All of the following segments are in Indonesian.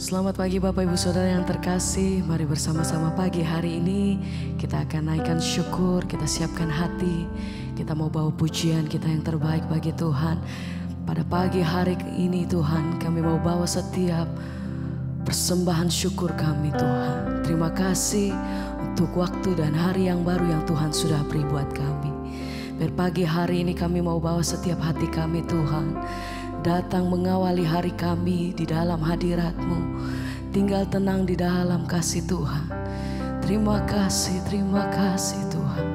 Selamat pagi Bapak Ibu Saudara yang terkasih. Mari bersama-sama pagi hari ini kita akan naikkan syukur, kita siapkan hati. Kita mau bawa pujian kita yang terbaik bagi Tuhan. Pada pagi hari ini Tuhan, kami mau bawa setiap persembahan syukur kami Tuhan. Terima kasih untuk waktu dan hari yang baru yang Tuhan sudah beri buat kami. Biar pagi hari ini kami mau bawa setiap hati kami Tuhan, datang mengawali hari kami di dalam hadirat-Mu. Tinggal tenang di dalam kasih Tuhan. Terima kasih Tuhan.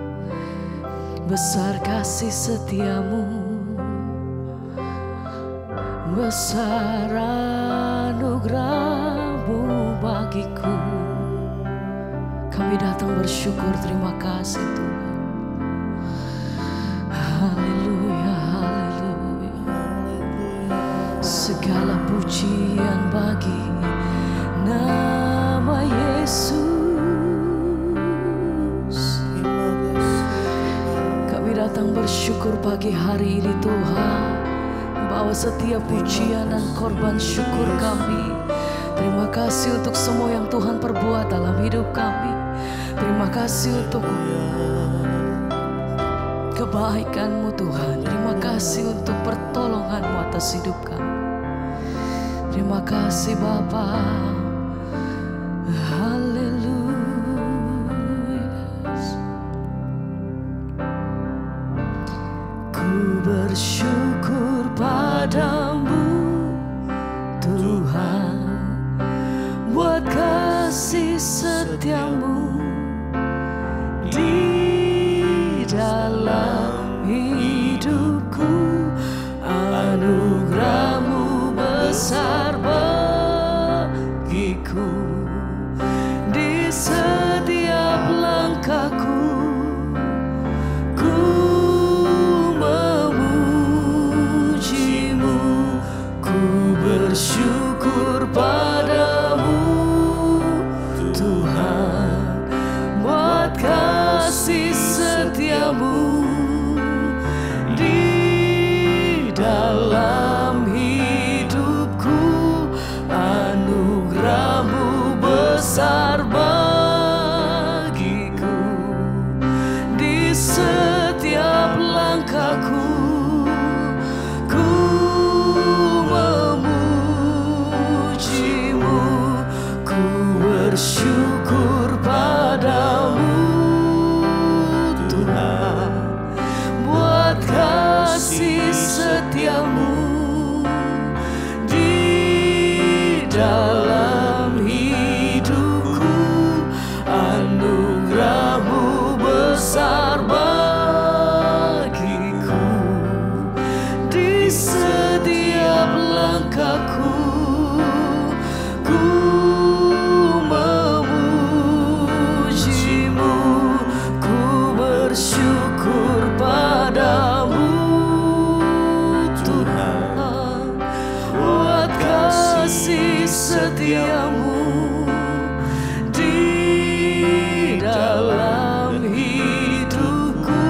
Besar kasih setia-Mu, besar anugerah-Mu bagiku. Kami datang bersyukur, terima kasih Tuhan. Haleluya, haleluya. Segala pujian bagi nama Yesus. Kami datang bersyukur pagi hari ini Tuhan, bawa setiap pujian dan korban syukur kami. Terima kasih untuk semua yang Tuhan perbuat dalam hidup kami. Terima kasih untuk kebaikan-Mu Tuhan. Terima kasih untuk pertolongan-Mu atas hidup kami. Terima kasih Bapa. Haleluya. Ku bersyukur padamu Tuhan, buat kasih setia-Mu di dalam hidupku. Anugerah-Mu besar bagiku, di setiap langkahku ku memuji-Mu. Ku bersyukur padamu Tuhan, buat kasih setia-Mu di dalam hidupku. Anugerah-Mu besar bagiku, di setiap langkahku ku memuji-Mu. Ku bersyukur padamu Tuhan, buat kasih setia-Mu di dalam hidupku. Anugerah-Mu besar bagiku, di setiap langkahku ku memuji-Mu. Ku bersyukur padamu Tuhan, buat kasih setia-Mu di dalam hidupku.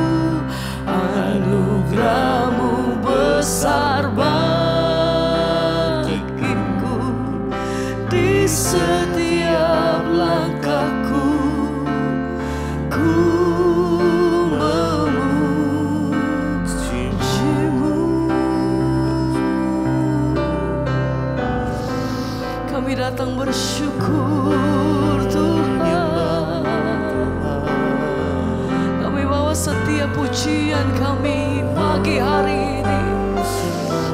Anugerah-Mu besar bagiku, di setiap langkahku ku memuji-Mu. Kami datang bersyukur Tuhan. Kami bawa setiap pujian kami pagi hari ini.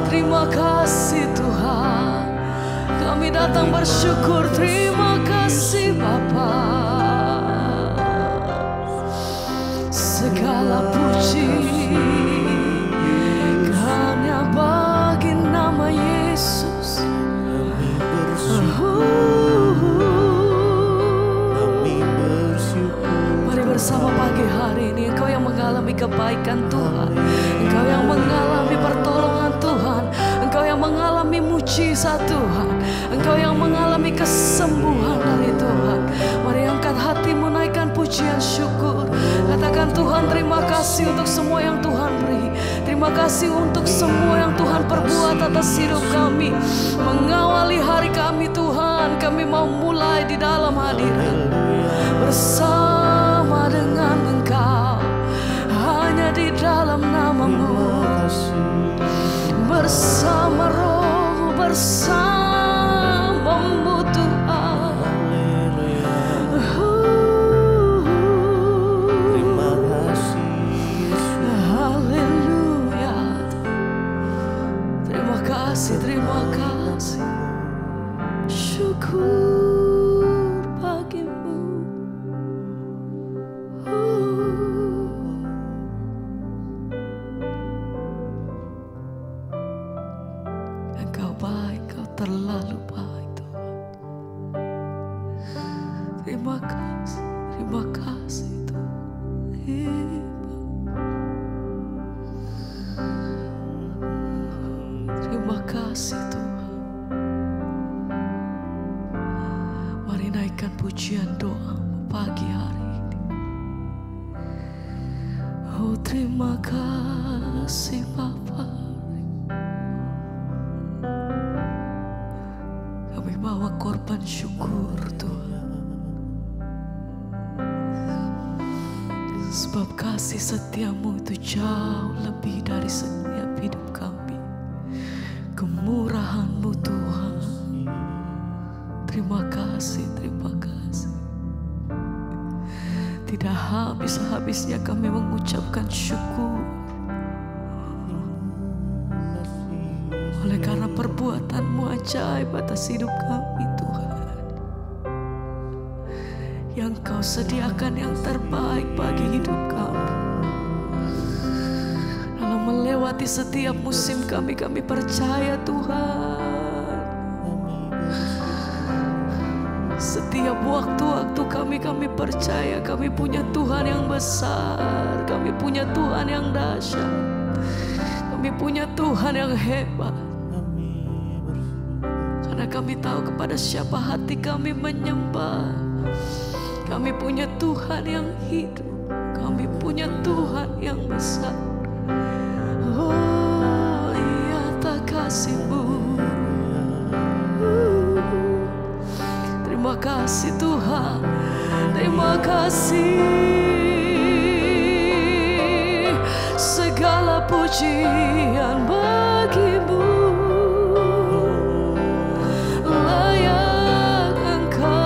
Terima kasih Tuhan. Kami datang bersyukur, terima kasih Bapa. Segala puji hanya bagi nama Yesus. Mari bersama pagi hari ini, Engkau yang mengalami kebaikan Tuhan, Engkau yang mengalami pertolongan Tuhan, Engkau yang mengalami mujizat Tuhan, Engkau yang mengalami kesembuhan dari Tuhan. Mari angkat hatimu, naikkan pujian syukur. Katakan Tuhan, terima kasih untuk semua yang Tuhan beri. Terima Terima kasih untuk semua yang Tuhan perbuat atas hidup kami. Mengawali hari kami Tuhan, kami mau mulai di dalam hadirat bersama dengan Engkau, hanya di dalam nama-Mu, bersama Roh, bersama-Mu Tuhan. Terima kasih Yesus. Haleluya. Terima kasih, terima kasih. Syukur bagimu. Engkau baik, Engkau terlalu baik Tuhan. Terima kasih Tuhan. Terima kasih Tuhan. Mari naikkan pujian doamu pagi hari ini. Oh terima kasih Bapa. Kami bawa korban syukur Tuhan. Sebab kasih setiamu itu jauh lebih dari setiap hidup kami. Kemurahan-Mu Tuhan. Terima kasih, terima kasih. Tidak habis-habisnya kami mengucapkan syukur. Oleh karena perbuatan-Mu ajaib atas hidup kami Tuhan. Yang Kau sediakan yang terbaik bagi hidup kami. Dalam melewati setiap musim kami percaya Tuhan. Setiap waktu-waktu kami percaya kami punya Tuhan yang besar. Kami punya Tuhan yang dahsyat. Kami punya Tuhan yang hebat. Karena kami tahu kepada siapa hati kami menyembah. Kami punya Tuhan yang hidup. Kami punya Tuhan yang besar. Oh iya tak kasih-Mu. Terima kasih Tuhan. Terima kasih. Segala pujian bagi-Mu. Layak Engkau.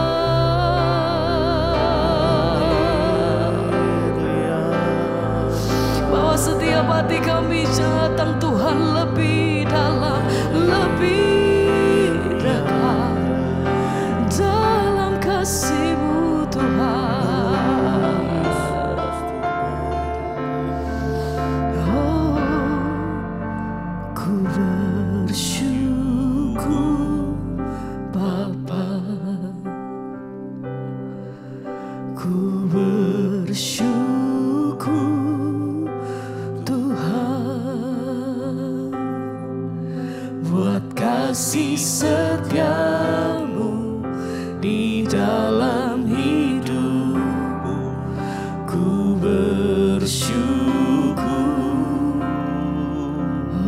Bawa setiap hati kami datang Tuhan lebih dalam, lebih dekat dalam kasih-Mu Tuhan. Oh, ku bersyukur Bapa. Ku bersyukur Tuhan buat kasih setia-Mu di dalam hidupku. Ku bersyukur.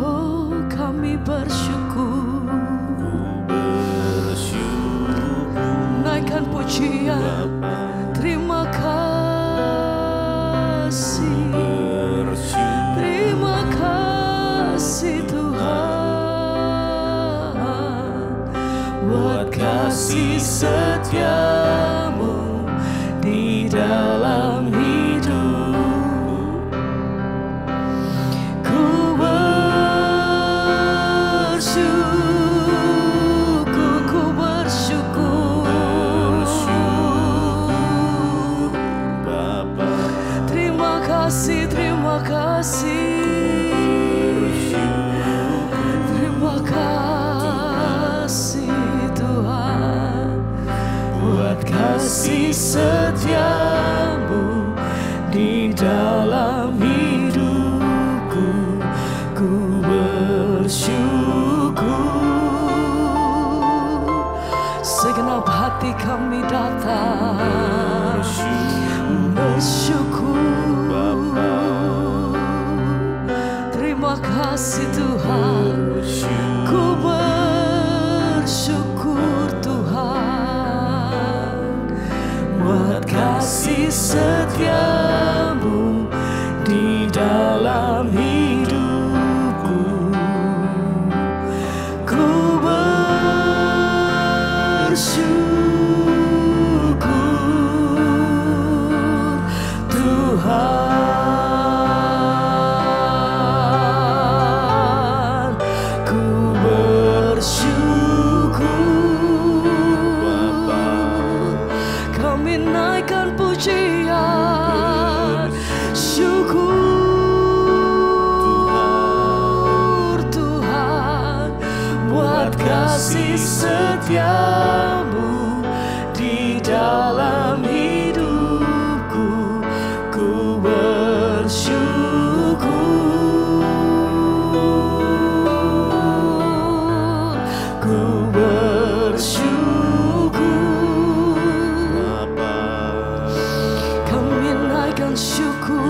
Oh kami bersyukur. Naikkan pujian. Terima kasih. Terima kasih Tuhan buat kasih setia-Mu di dalam hidupku. Ku bersyukur, ku bersyukur Bapa. Terima kasih, terima kasih. Terima kasih Tuhan buat kasih setia-Mu di dalam hidupku. Ku bersyukur. Segenap hati kami datang bersyukur. Terima kasih Tuhan, ku bersyukur Tuhan buat kasih setiamu di dalam hidupku. Ku bersyukur Tuhan, ku bersyukur. Kami naikkan pujian, syukur Tuhan buat kasih setiamu di dalam hidupku. Ku bersyukur, ku bersyukur. Kami naikkan syukur.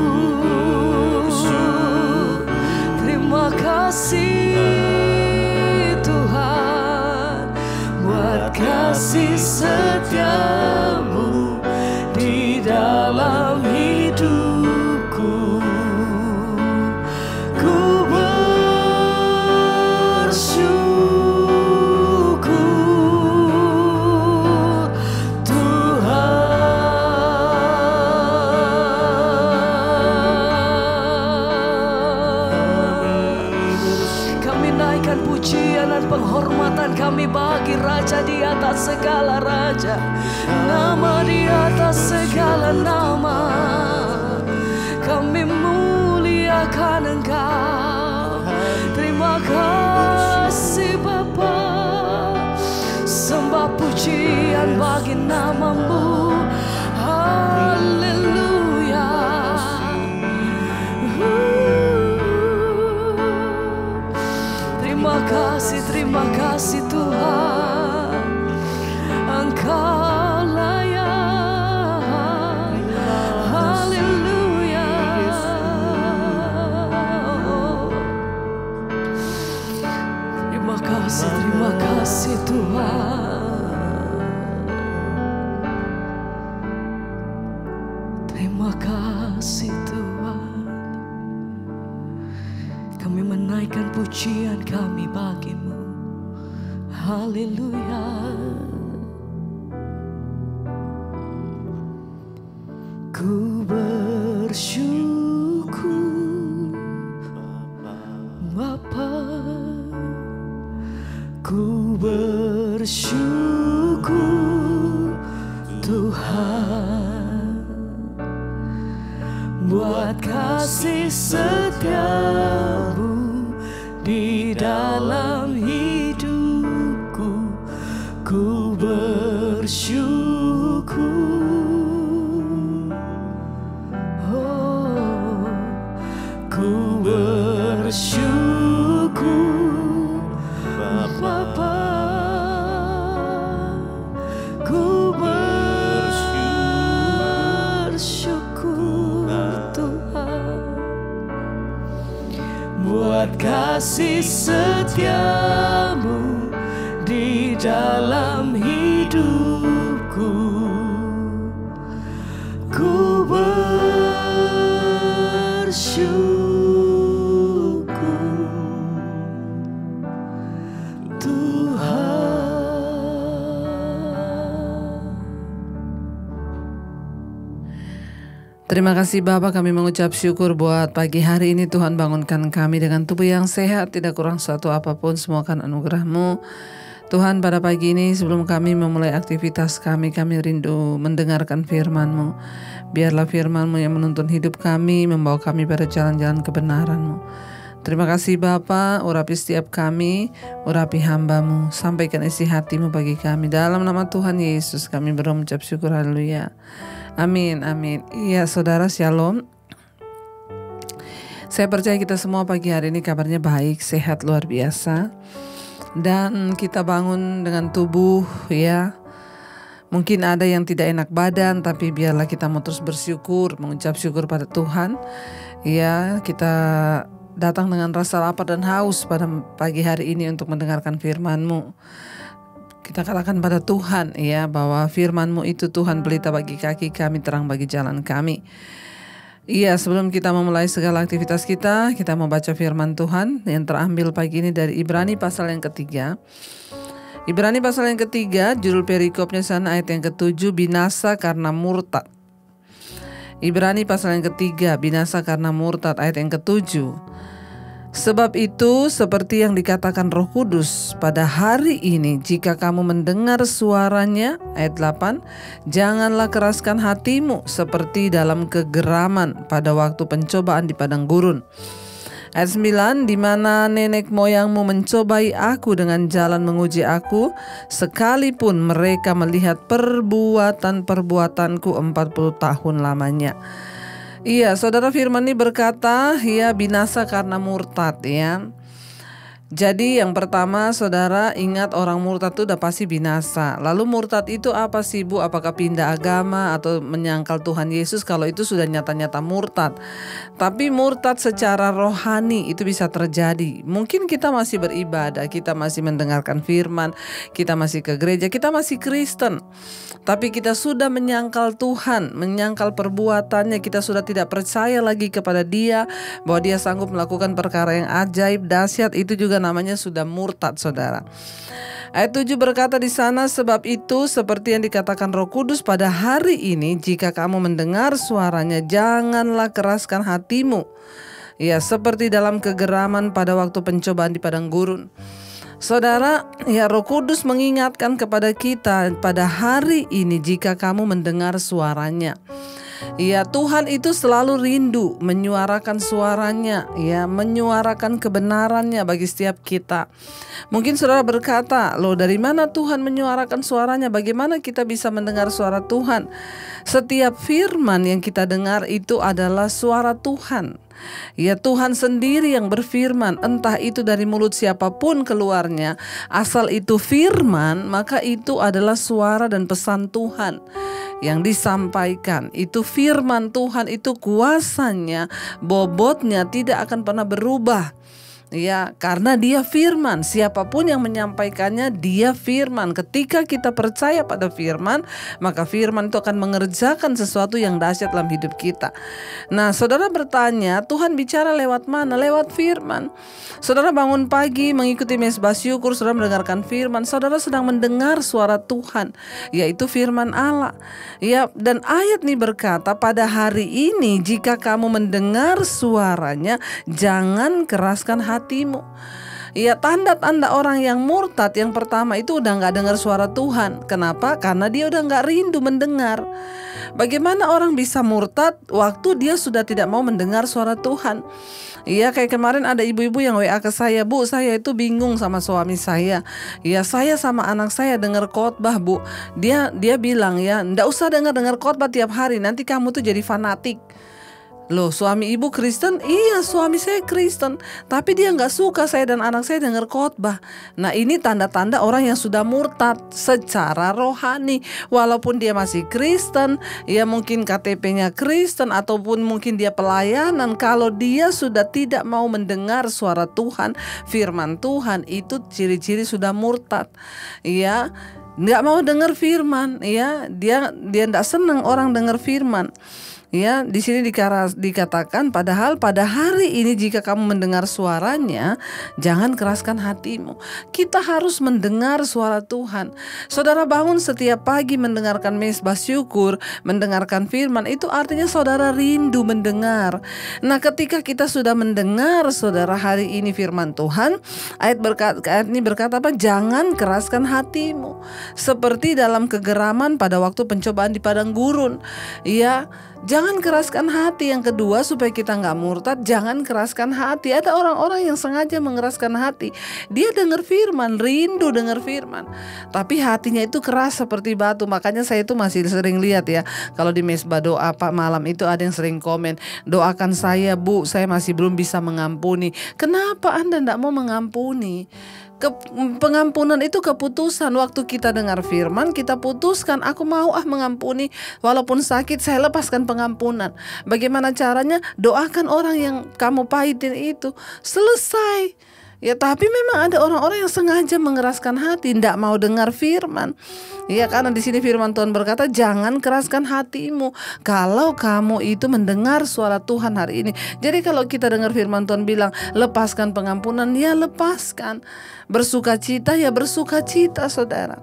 Terima kasih Tuhan buat kasih setiamu di dalam hidupku. Ku bersyukur Tuhan. Kami naikkan pujian dan penghormatan kami bagi Raja di atas segala raja, nama di atas segala nama. Kami muliakan Engkau. Terima kasih Bapa, sembah pujian bagi namamu. Haleluya. Terima kasih Tuhan, Engkau layak. Haleluya. Terima kasih Tuhan. Terima kasih Tuhan. Kami menaikkan pujian kami bagimu. Haleluya. Ku bersyukur Bapa, ku bersyukur Tuhan buat kasih setiamu di dalam hidupku. Ku bersyukur, oh, ku bersyukur Bapa, ku bersyukur Tuhan buat kasih setiamu di dalam hidupku. Ku bersyukur Tuhan. Terima kasih Bapa, kami mengucap syukur buat pagi hari ini. Tuhan bangunkan kami dengan tubuh yang sehat, tidak kurang suatu apapun, semua kan anugerah-Mu. Tuhan, pada pagi ini sebelum kami memulai aktivitas kami rindu mendengarkan firman-Mu. Biarlah firman-Mu yang menuntun hidup kami, membawa kami pada jalan-jalan kebenaran-Mu. Terima kasih Bapa, urapi setiap kami, urapi hamba-Mu, sampaikan isi hati-Mu bagi kami. Dalam nama Tuhan Yesus kami berdoa mengucap syukur, haleluya. Amin, amin. Iya saudara, shalom. Saya percaya kita semua pagi hari ini kabarnya baik, sehat luar biasa. Dan kita bangun dengan tubuh ya. Mungkin ada yang tidak enak badan, tapi biarlah kita mau terus bersyukur, mengucap syukur pada Tuhan. Ya, kita datang dengan rasa lapar dan haus pada pagi hari ini untuk mendengarkan firman-Mu. Kita katakan pada Tuhan ya, bahwa firman-Mu itu Tuhan pelita bagi kaki kami, terang bagi jalan kami. Iya, sebelum kita memulai segala aktivitas kita mau baca firman Tuhan yang terambil pagi ini dari Ibrani pasal yang ketiga. Ibrani pasal yang ketiga, judul perikopnya sana ayat yang ke-7, binasa karena murtad. Ibrani pasal yang ketiga, binasa karena murtad, ayat yang ke-7. Sebab itu, seperti yang dikatakan Roh Kudus, pada hari ini jika kamu mendengar suaranya, ayat 8, janganlah keraskan hatimu seperti dalam kegeraman pada waktu pencobaan di padang gurun. Ayat 9, di mana nenek moyangmu mencobai aku dengan jalan menguji aku, sekalipun mereka melihat perbuatan-perbuatanku 40 tahun lamanya. Iya, saudara, firman ini berkata, ya, binasa karena murtad ya. Jadi yang pertama, saudara, ingat orang murtad itu udah pasti binasa. Lalu murtad itu apa sih, Bu? Apakah pindah agama atau menyangkal Tuhan Yesus? Kalau itu sudah nyata-nyata murtad. Tapi murtad secara rohani itu bisa terjadi. Mungkin kita masih beribadah, kita masih mendengarkan firman, kita masih ke gereja, kita masih Kristen. Tapi kita sudah menyangkal Tuhan, menyangkal perbuatannya, kita sudah tidak percaya lagi kepada Dia, bahwa Dia sanggup melakukan perkara yang ajaib, dahsyat, itu juga namanya sudah murtad, saudara. Ayat 7 berkata di sana, sebab itu seperti yang dikatakan Roh Kudus pada hari ini jika kamu mendengar suaranya, janganlah keraskan hatimu. Ya, seperti dalam kegeraman pada waktu pencobaan di padang gurun. Saudara, ya, Roh Kudus mengingatkan kepada kita pada hari ini jika kamu mendengar suaranya. Ya, Tuhan itu selalu rindu menyuarakan suaranya, ya, menyuarakan kebenarannya bagi setiap kita. Mungkin saudara berkata, loh, dari mana Tuhan menyuarakan suaranya? Bagaimana kita bisa mendengar suara Tuhan? Setiap firman yang kita dengar itu adalah suara Tuhan. Ya, Tuhan sendiri yang berfirman, entah itu dari mulut siapapun keluarnya, asal itu firman, maka itu adalah suara dan pesan Tuhan yang disampaikan. Itu firman Tuhan, itu kuasanya, bobotnya tidak akan pernah berubah. Ya, karena Dia firman, siapapun yang menyampaikannya Dia firman. Ketika kita percaya pada firman, maka firman itu akan mengerjakan sesuatu yang dahsyat dalam hidup kita. Nah, saudara bertanya, Tuhan bicara lewat mana? Lewat firman. Saudara bangun pagi mengikuti mesbah syukur, saudara mendengarkan firman, saudara sedang mendengar suara Tuhan, yaitu firman Allah. Ya, dan ayat ini berkata, pada hari ini jika kamu mendengar suaranya, jangan keraskan hatimu. Ya, tanda-tanda orang yang murtad yang pertama itu udah gak dengar suara Tuhan. Kenapa? Karena dia udah gak rindu mendengar. Bagaimana orang bisa murtad waktu dia sudah tidak mau mendengar suara Tuhan? Iya, kayak kemarin ada ibu-ibu yang WA ke saya, Bu, saya itu bingung sama suami saya. Ya, saya sama anak saya dengar khotbah, Bu. Dia bilang, ya, ndak usah dengar khotbah tiap hari, nanti kamu tuh jadi fanatik. Loh, suami ibu Kristen? Iya, suami saya Kristen, tapi dia gak suka saya dan anak saya dengar khotbah. Nah, ini tanda-tanda orang yang sudah murtad secara rohani. Walaupun dia masih Kristen, ya mungkin KTP-nya Kristen, ataupun mungkin dia pelayanan, kalau dia sudah tidak mau mendengar suara Tuhan, firman Tuhan, itu ciri-ciri sudah murtad. Ya, nggak mau dengar firman, ya, dia nggak senang orang dengar firman. Ya, di sini dikatakan, padahal pada hari ini jika kamu mendengar suaranya, jangan keraskan hatimu. Kita harus mendengar suara Tuhan. Saudara bangun setiap pagi mendengarkan mesbah syukur, mendengarkan firman, itu artinya saudara rindu mendengar. Nah, ketika kita sudah mendengar, saudara, hari ini firman Tuhan, ayat ini berkata apa? Jangan keraskan hatimu seperti dalam kegeraman pada waktu pencobaan di padang gurun. Ya, jangan keraskan hati. Yang kedua, supaya kita gak murtad, jangan keraskan hati. Ada orang-orang yang sengaja mengeraskan hati. Dia dengar firman, rindu dengar firman, tapi hatinya itu keras seperti batu. Makanya saya itu masih sering lihat, ya, kalau di mesbah doa Pak malam itu ada yang sering komen, doakan saya, Bu, saya masih belum bisa mengampuni. Kenapa Anda gak mau mengampuni? Pengampunan itu keputusan. Waktu kita dengar firman, kita putuskan, aku mau mengampuni. Walaupun sakit, saya lepaskan pengampunan. Bagaimana caranya? Doakan orang yang kamu pahitin itu. Selesai. Ya, tapi memang ada orang-orang yang sengaja mengeraskan hati, tidak mau dengar firman. Ya, karena di sini firman Tuhan berkata, jangan keraskan hatimu kalau kamu itu mendengar suara Tuhan hari ini. Jadi kalau kita dengar firman Tuhan bilang lepaskan pengampunan, ya lepaskan. Bersukacita, ya bersukacita, saudara.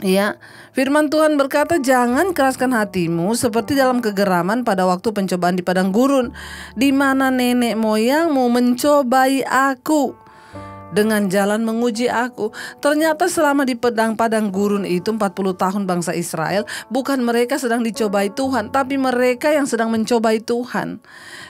Ya, firman Tuhan berkata, jangan keraskan hatimu seperti dalam kegeraman pada waktu pencobaan di padang gurun, di mana nenek moyangmu mencobai aku dengan jalan menguji aku. Ternyata selama di padang gurun itu 40 tahun bangsa Israel, bukan mereka sedang dicobai Tuhan, tapi mereka yang sedang mencobai Tuhan.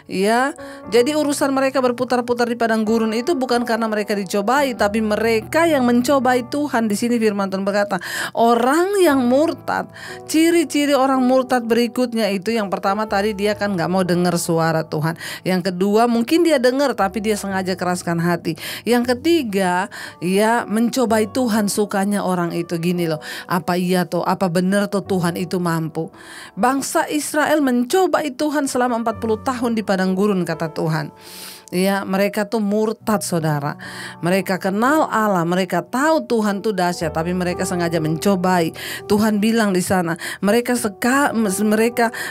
Ya, jadi urusan mereka berputar-putar di padang gurun itu bukan karena mereka dicobai, tapi mereka yang mencobai Tuhan. Di sini firman Tuhan berkata, orang yang murtad, ciri-ciri orang murtad berikutnya itu, yang pertama tadi dia kan nggak mau dengar suara Tuhan. Yang kedua mungkin dia dengar tapi dia sengaja keraskan hati. Yang ketiga, ya mencobai Tuhan. Sukanya orang itu gini loh, apa iya toh, apa benar toh Tuhan itu mampu. Bangsa Israel mencobai Tuhan selama 40 tahun di padang gurun, kata Tuhan. Ya, mereka tuh murtad, saudara. Mereka kenal Allah, mereka tahu Tuhan tuh dahsyat, tapi mereka sengaja mencobai. Tuhan bilang di sana, mereka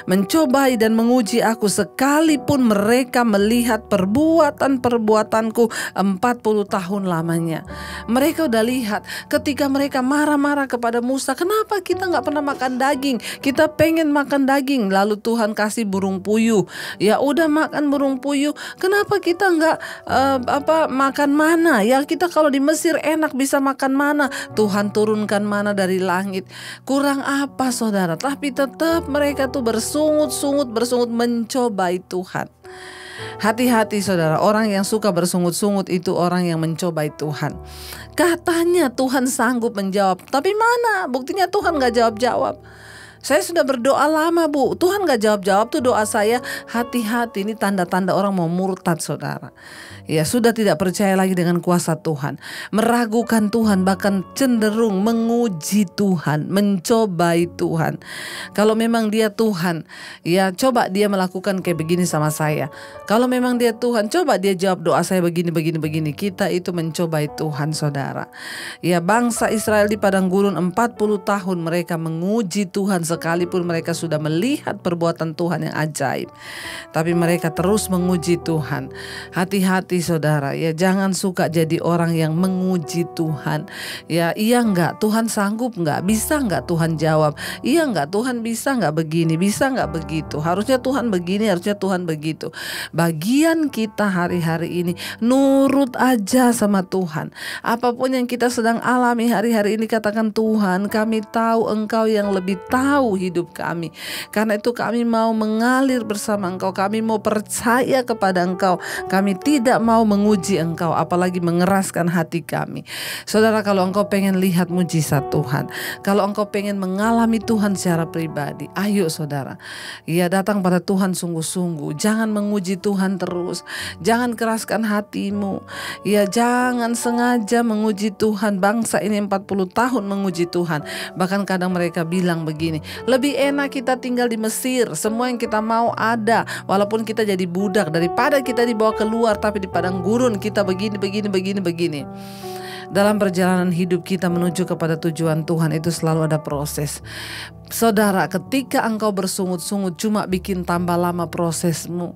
mencobai dan menguji aku, sekalipun mereka melihat perbuatan-perbuatanku 40 tahun lamanya. Mereka udah lihat ketika mereka marah-marah kepada Musa, kenapa kita nggak pernah makan daging? Kita pengen makan daging. Lalu Tuhan kasih burung puyuh. Ya udah, makan burung puyuh. Kenapa kita nggak makan mana? Ya kita kalau di Mesir enak bisa makan mana. Tuhan turunkan mana dari langit. Kurang apa, saudara? Tapi tetap mereka tuh bersungut-sungut mencobai Tuhan. Hati-hati, saudara, orang yang suka bersungut-sungut itu orang yang mencobai Tuhan. Katanya Tuhan sanggup menjawab, tapi mana buktinya? Tuhan gak jawab-jawab. Saya sudah berdoa lama, Bu, Tuhan gak jawab-jawab tuh doa saya. Hati-hati, ini tanda-tanda orang mau murtad, saudara. Ya, sudah tidak percaya lagi dengan kuasa Tuhan, meragukan Tuhan, bahkan cenderung menguji Tuhan, mencobai Tuhan. Kalau memang dia Tuhan, ya coba dia melakukan kayak begini sama saya. Kalau memang dia Tuhan, coba dia jawab doa saya begini. Kita itu mencobai Tuhan, saudara. Ya, bangsa Israel di padang gurun 40 tahun mereka menguji Tuhan, sekalipun mereka sudah melihat perbuatan Tuhan yang ajaib. Tapi mereka terus menguji Tuhan. Hati-hati, saudara, ya jangan suka jadi orang yang menguji Tuhan. Ya, iya enggak Tuhan sanggup enggak? Bisa enggak Tuhan jawab? Iya enggak Tuhan bisa enggak begini? Bisa enggak begitu? Harusnya Tuhan begini, harusnya Tuhan begitu. Bagian kita hari-hari ini nurut aja sama Tuhan. Apapun yang kita sedang alami hari-hari ini, katakan, Tuhan, kami tahu Engkau yang lebih tahu hidup kami. Karena itu kami mau mengalir bersama Engkau. Kami mau percaya kepada Engkau. Kami tidak mau menguji Engkau, apalagi mengeraskan hati kami. Saudara, kalau engkau pengen lihat mujizat Tuhan, kalau engkau pengen mengalami Tuhan secara pribadi, ayo saudara, ya datang pada Tuhan sungguh-sungguh. Jangan menguji Tuhan terus. Jangan keraskan hatimu. Ya, jangan sengaja menguji Tuhan. Bangsa ini 40 tahun menguji Tuhan. Bahkan kadang mereka bilang begini, lebih enak kita tinggal di Mesir, semua yang kita mau ada, walaupun kita jadi budak, daripada kita dibawa keluar tapi di padang gurun kita begini. Dalam perjalanan hidup kita menuju kepada tujuan Tuhan itu selalu ada proses. Saudara, ketika engkau bersungut-sungut cuma bikin tambah lama prosesmu.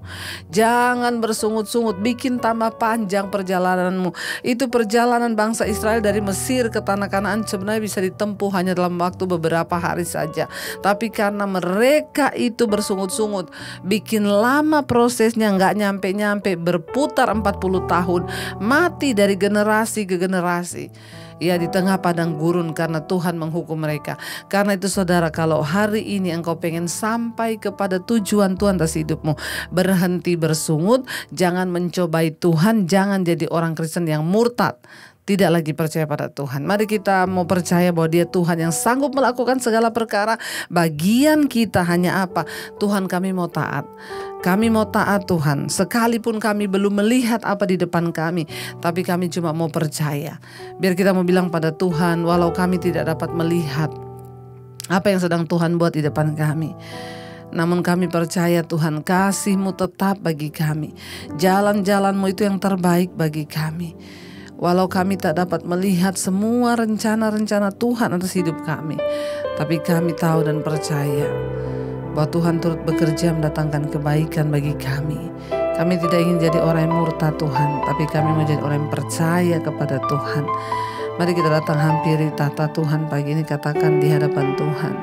Jangan bersungut-sungut, bikin tambah panjang perjalananmu. Itu perjalanan bangsa Israel dari Mesir ke tanah Kanaan sebenarnya bisa ditempuh hanya dalam waktu beberapa hari saja. Tapi karena mereka itu bersungut-sungut, bikin lama prosesnya, gak nyampe-nyampe, berputar 40 tahun, mati dari generasi ke generasi. Ya, di tengah padang gurun karena Tuhan menghukum mereka. Karena itu saudara, kalau hari ini engkau pengen sampai kepada tujuan Tuhan atas hidupmu, berhenti bersungut, jangan mencobai Tuhan, jangan jadi orang Kristen yang murtad. tidak lagi percaya pada Tuhan. Mari kita mau percaya bahwa Dia Tuhan yang sanggup melakukan segala perkara. Bagian kita hanya apa? Tuhan, kami mau taat. Kami mau taat Tuhan. Sekalipun kami belum melihat apa di depan kami, tapi kami cuma mau percaya. Biar kita mau bilang pada Tuhan, walau kami tidak dapat melihat apa yang sedang Tuhan buat di depan kami, namun kami percaya Tuhan, kasih-Mu tetap bagi kami. Jalan-jalan-Mu itu yang terbaik bagi kami. Walau kami tak dapat melihat semua rencana-rencana Tuhan atas hidup kami, tapi kami tahu dan percaya bahwa Tuhan turut bekerja mendatangkan kebaikan bagi kami. Kami tidak ingin jadi orang yang murtad Tuhan, tapi kami mau jadi orang yang percaya kepada Tuhan. Mari kita datang hampiri tahta Tuhan pagi ini, katakan di hadapan Tuhan,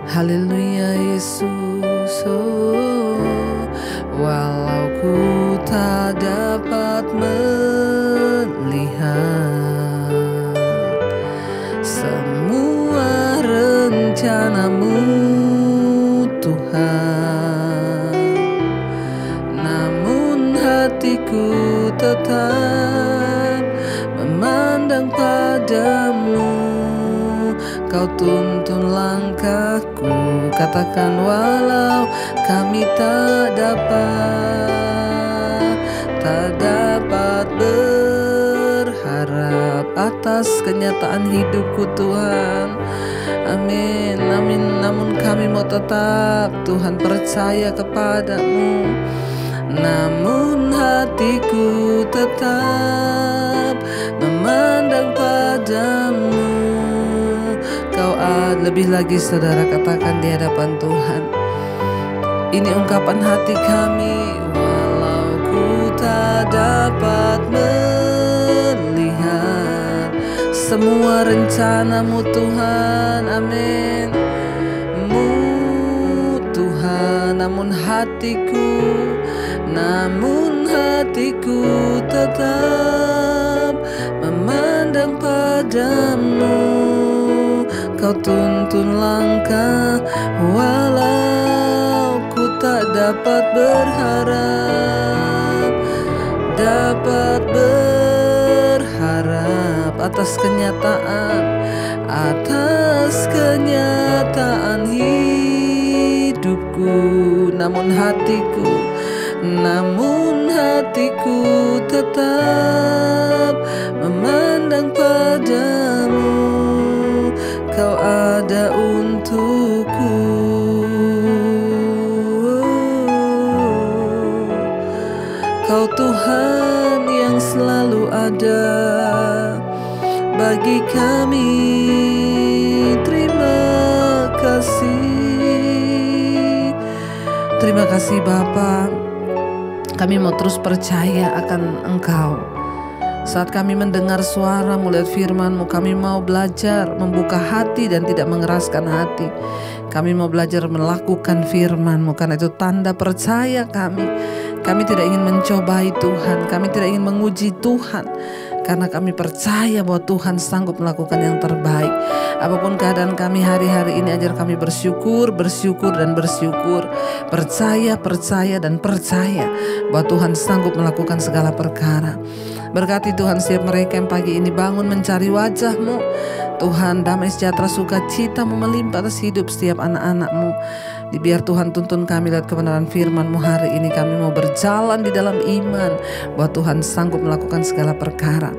haleluya Yesus, walau ku tak dapat melihat semua rencana-Mu Tuhan, namun hatiku tetap memandang padamu. Kau tuntun langkahku, katakan walau kami tak dapat berharap atas kenyataan hidupku Tuhan. Amin, amin. Namun kami mau tetap Tuhan percaya kepadamu. Namun hatiku tetap memandang padamu. Kau lebih lagi saudara, katakan di hadapan Tuhan. Ini ungkapan hati kami, walau ku tak dapat melihat semua rencana-Mu Tuhan, amin, Mu Tuhan, namun hatiku tetap memandang padamu. Kau tuntun langkah, walau ku tak dapat berharap atas kenyataan hidupku. Namun hatiku tetap memandang padamu. Kau ada untukku. Kau Tuhan yang selalu ada bagi kami. Terima kasih Bapa. Kami mau terus percaya akan Engkau. Saat kami mendengar suara-Mu, lihat firman-Mu, kami mau belajar membuka hati dan tidak mengeraskan hati. Kami mau belajar melakukan firman-Mu, karena itu tanda percaya kami. Kami tidak ingin mencobai Tuhan, kami tidak ingin menguji Tuhan, karena kami percaya bahwa Tuhan sanggup melakukan yang terbaik. Apapun keadaan kami hari-hari ini, ajar kami bersyukur dan bersyukur. Percaya dan percaya bahwa Tuhan sanggup melakukan segala perkara. Berkati Tuhan setiap mereka yang pagi ini bangun mencari wajah-Mu. Tuhan, damai sejahtera sukacita-Mu melimpah atas hidup setiap anak-anak-Mu. Biar Tuhan tuntun kami lihat kebenaran firman-Mu hari ini. Kami mau berjalan di dalam iman bahwa Tuhan sanggup melakukan segala perkara.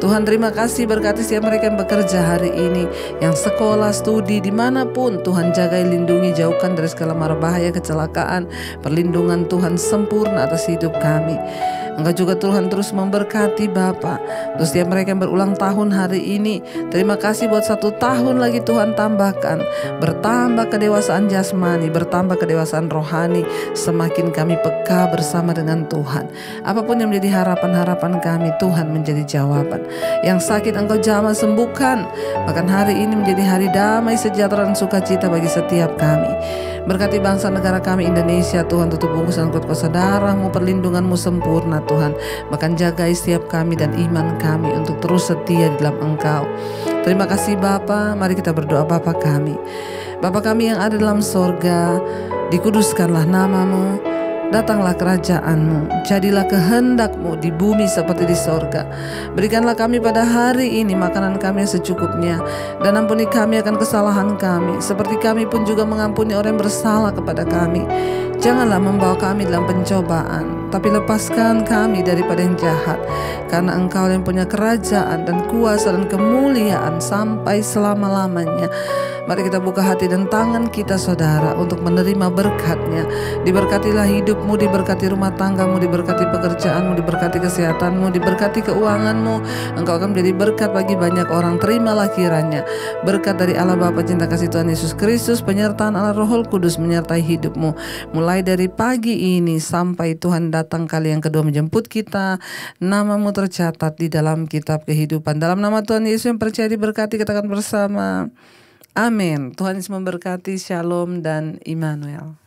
Tuhan, terima kasih, berkati setiap mereka yang bekerja hari ini, yang sekolah, studi, dimanapun. Tuhan jagai, lindungi, jauhkan dari segala mara bahaya, kecelakaan. Perlindungan Tuhan sempurna atas hidup kami. Engkau juga Tuhan terus memberkati Bapa. Terus setiap mereka yang berulang tahun hari ini, terima kasih buat 1 tahun lagi Tuhan tambahkan. Bertambah kedewasaan jasmani, bertambah kedewasaan rohani. Semakin kami peka bersama dengan Tuhan. Apapun yang menjadi harapan-harapan kami, Tuhan menjadi jawaban. Yang sakit Engkau jamah sembuhkan. Bahkan hari ini menjadi hari damai, sejahtera dan sukacita bagi setiap kami. Berkati bangsa negara kami Indonesia, Tuhan tutup bungkusan kuasa darah-Mu, perlindungan-Mu sempurna Tuhan. Bahkan jagai setiap kami dan iman kami untuk terus setia di dalam Engkau. Terima kasih Bapa. Mari kita berdoa. Bapa kami yang ada dalam sorga, dikuduskanlah nama-Mu, Datanglah kerajaan-Mu, jadilah kehendak-Mu di bumi seperti di sorga. Berikanlah kami pada hari ini makanan kami yang secukupnya, dan ampuni kami akan kesalahan kami, seperti kami pun juga mengampuni orang yang bersalah kepada kami. Janganlah membawa kami dalam pencobaan, tapi lepaskan kami daripada yang jahat. Karena Engkau yang punya kerajaan dan kuasa dan kemuliaan sampai selama-lamanya. Mari kita buka hati dan tangan kita saudara untuk menerima berkat-Nya. Diberkatilah hidup-Mu, diberkati rumah tangga-Mu, diberkati pekerjaan-Mu, diberkati kesehatanmu, diberkati keuangan-Mu. Engkau akan menjadi berkat bagi banyak orang. Terimalah kiranya berkat dari Allah Bapa, cinta kasih Tuhan Yesus Kristus, penyertaan Allah Roh Kudus menyertai hidup-Mu. Mulai dari pagi ini sampai Tuhan datang kali yang kedua menjemput kita, nama-Mu tercatat di dalam kitab kehidupan. Dalam nama Tuhan Yesus yang percaya diberkati, katakan bersama, amin. Tuhan Yesus memberkati. Shalom dan Immanuel.